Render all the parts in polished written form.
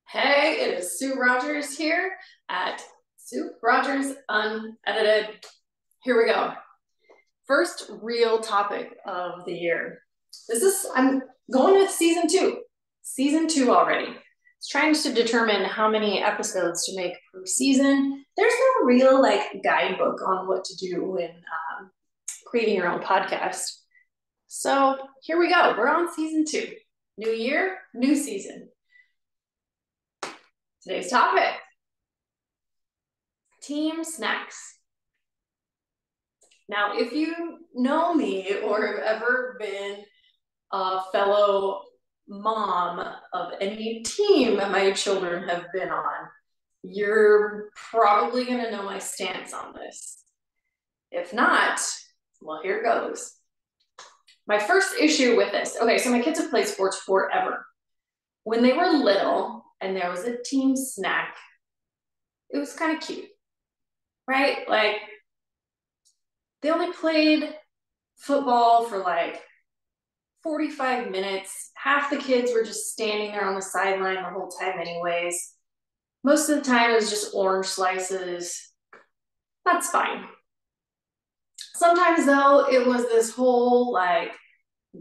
Hey, it is Sue Rogers here at Sue Rogers Unedited. Here we go. First real topic of the year. I'm going with season two. Season two already. It's trying to determine how many episodes to make per season. There's no real guidebook on what to do when creating your own podcast. So here we go. We're on season two. New year, new season. Today's topic, team snacks. Now, if you know me or have ever been a fellow mom of any team that my children have been on, you're probably going to know my stance on this. If not, well, here goes. My first issue with this, okay, so my kids have played sports forever. When they were little and there was a team snack, it was kind of cute, right? Like, they only played football for 45 minutes. Half the kids were just standing there on the sideline the whole time anyways. Most of the time it was just orange slices. That's fine. Sometimes though, it was this whole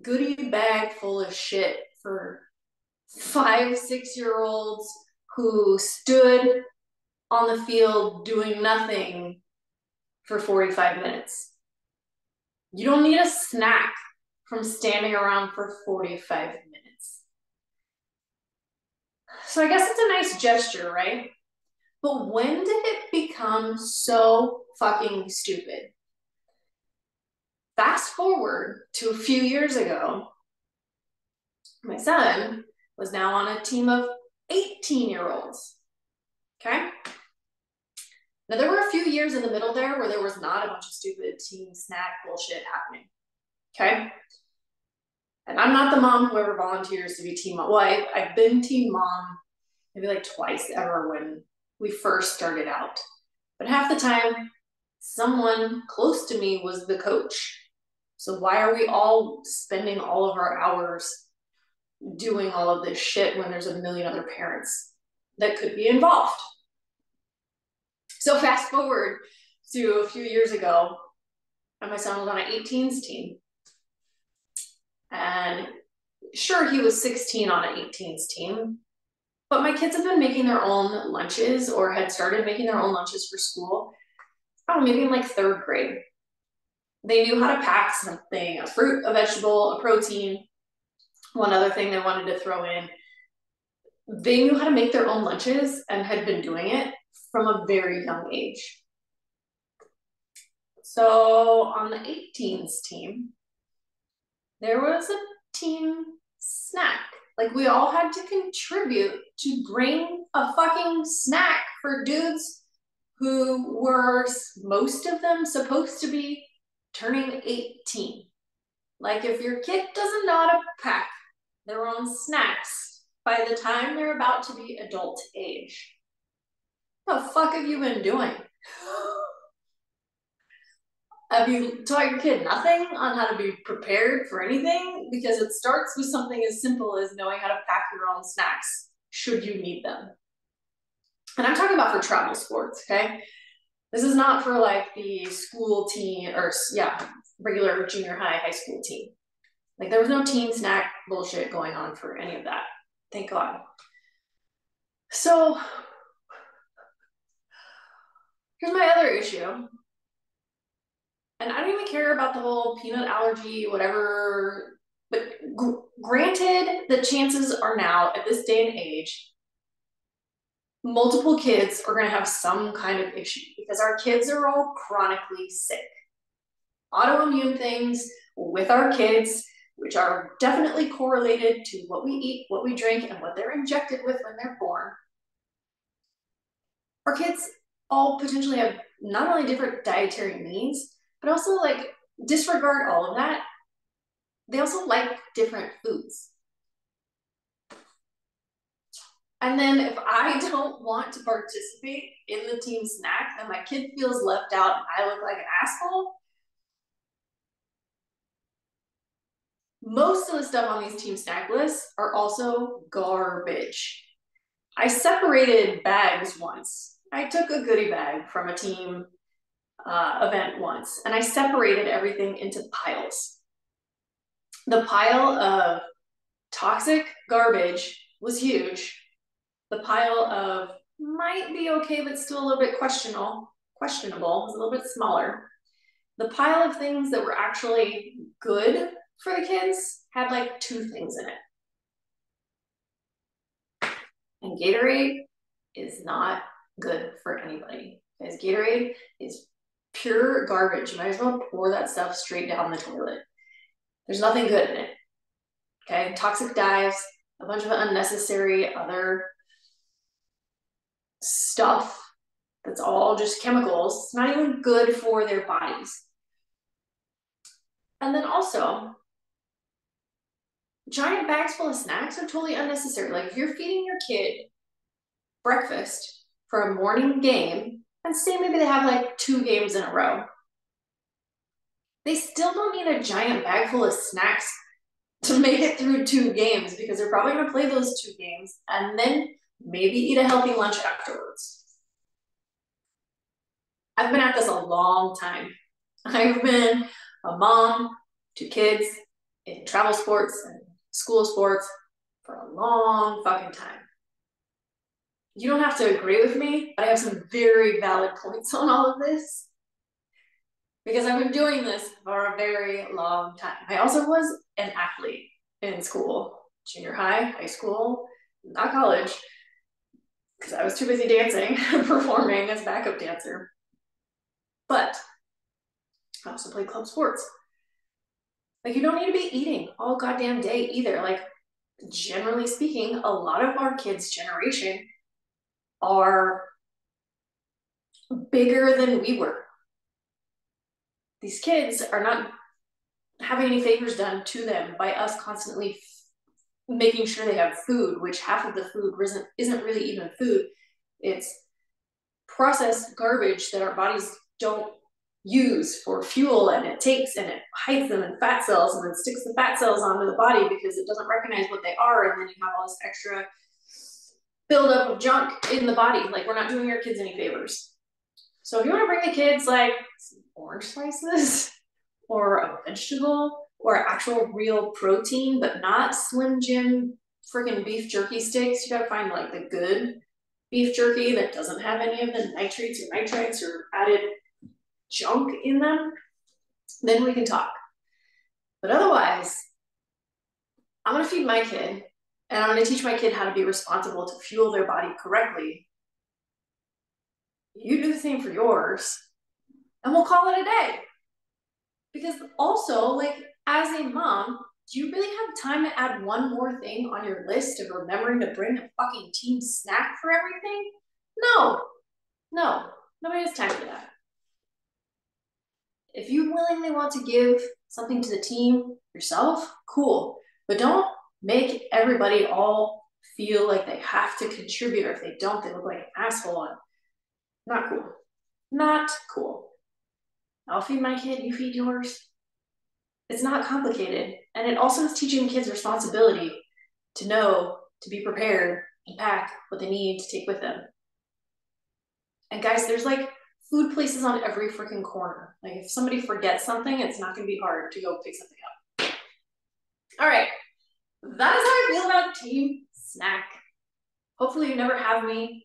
goodie bag full of shit for 5-6-year-olds who stood on the field doing nothing for 45 minutes. You don't need a snack from standing around for 45 minutes. So I guess it's a nice gesture, right? But when did it become so fucking stupid? Fast forward to a few years ago, my son was now on a team of 18-year-olds, okay? Now, there were a few years in the middle there where there was not a bunch of stupid team snack bullshit happening, okay? And I'm not the mom who ever volunteers to be team mom. Well, I've been team mom maybe twice ever when we first started out. But half the time, someone close to me was the coach. So why are we all spending all of our hours doing all of this shit when there's a million other parents that could be involved? So fast forward to a few years ago, and my son was on an 18s team. And sure, he was 16 on an 18s team, but my kids have been making their own lunches or had started making their own lunches for school, maybe in third grade. They knew how to pack something, a fruit, a vegetable, a protein, one other thing they wanted to throw in. They knew how to make their own lunches and had been doing it from a very young age. So on the 18s team, there was a team snack. We all had to contribute to bring a fucking snack for dudes who were, most of them, supposed to be turning 18. If your kid doesn't know how to pack their own snacks by the time they're about to be adult age, what the fuck have you been doing? Have you taught your kid nothing on how to be prepared for anything? Because it starts with something as simple as knowing how to pack your own snacks, should you need them. And I'm talking about for travel sports, okay? This is not for the school team or, regular junior high, high school team. There was no teen snack bullshit going on for any of that. Thank God. So here's my other issue. And I don't even care about the whole peanut allergy, whatever, but granted, the chances are now, at this day and age, multiple kids are going to have some kind of issue because our kids are all chronically sick. Autoimmune things with our kids, which are definitely correlated to what we eat, what we drink, and what they're injected with when they're born. Our kids all potentially have not only different dietary needs, but also disregard all of that. They also like different foods. And then if I don't want to participate in the team snack and my kid feels left out and I look like an asshole, Most of the stuff on these team snack lists are also garbage. I separated bags once. I took a goodie bag from a team event once, and I separated everything into piles. The pile of toxic garbage was huge. The pile of might be okay, but still a little bit questionable was a little bit smaller. The pile of things that were actually good for the kids had like 2 things in it. And Gatorade is not good for anybody, because Gatorade is pure garbage. You might as well pour that stuff straight down the toilet. There's nothing good in it. Okay, toxic dyes, a bunch of unnecessary other stuff that's all just chemicals. It's not even good for their bodies. And then also, giant bags full of snacks are totally unnecessary. Like if you're feeding your kid breakfast for a morning game, and say maybe they have like 2 games in a row, they still don't need a giant bag full of snacks to make it through 2 games, because they're probably going to play those 2 games and then maybe eat a healthy lunch afterwards. I've been at this a long time. I've been a mom to kids in travel sports and school sports for a long fucking time. You don't have to agree with me, but I have some very valid points on all of this, because I've been doing this for a very long time. I also was an athlete in school, junior high, high school, not college, because I was too busy dancing and performing as backup dancer. But I also played club sports. Like, you don't need to be eating all goddamn day either. Like, generally speaking, a lot of our kids' generation are bigger than we were. These kids are not having any favors done to them by us constantly making sure they have food, which half of the food isn't really even food. It's processed garbage that our bodies don't use for fuel, and it takes and it hides them in fat cells and then sticks the fat cells onto the body because it doesn't recognize what they are, and then you have all this extra buildup of junk in the body. Like, we're not doing our kids any favors. So if you want to bring the kids like some orange slices or a vegetable or actual real protein, but not Slim Jim freaking beef jerky sticks, you gotta find like the good beef jerky that doesn't have any of the nitrates or nitrites or added junk in them, then we can talk. But otherwise, I'm gonna feed my kid, and I'm gonna teach my kid how to be responsible to fuel their body correctly. You do the same for yours, and we'll call it a day. Because also, like, as a mom, do you really have time to add one more thing on your list of remembering to bring a fucking team snack for everything? No, nobody has time for that. If you willingly want to give something to the team yourself, cool. But don't make everybody all feel like they have to contribute, or if they don't, they look like an asshole. Not cool. Not cool. I'll feed my kid, you feed yours. It's not complicated. And it also is teaching kids responsibility to know, to be prepared, and pack what they need to take with them. And guys, there's like food places on every freaking corner. Like, if somebody forgets something, it's not gonna be hard to go pick something up. All right, that is how I feel about team snack. Hopefully you never have me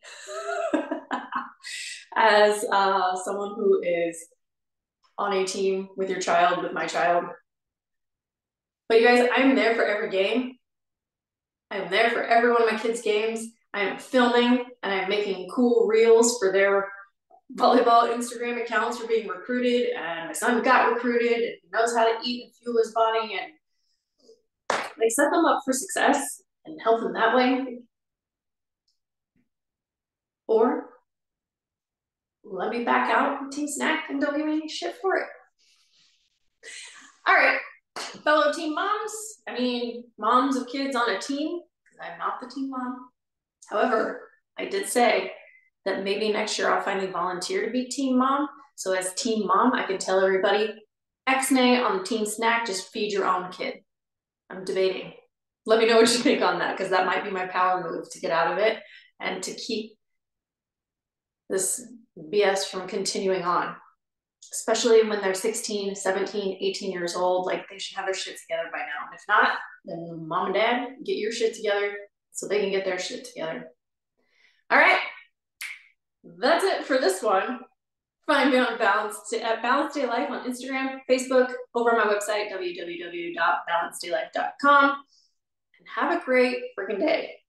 as someone who is on a team with your child, with my child. But you guys, I'm there for every game. I'm there for every one of my kids' games. I am filming and I'm making cool reels for their volleyball Instagram accounts for being recruited. And my son got recruited and he knows how to eat and fuel his body, and they set them up for success and help them that way. Or let me back out and team snack and don't give me any shit for it. All right, fellow team moms, moms of kids on a team, because I'm not the team mom. However, I did say that maybe next year I'll finally volunteer to be team mom. So as team mom, I can tell everybody, X-nay on the team snack, just feed your own kid. I'm debating. Let me know what you think on that, because that might be my power move to get out of it and to keep this BS from continuing on, especially when they're 16, 17, 18 years old. Like, they should have their shit together by now. And if not, then mom and dad, get your shit together so they can get their shit together. All right, that's it for this one. Find me on at Balanced Day Life on Instagram, Facebook, over my website, www.balancedaylife.com. And have a great freaking day.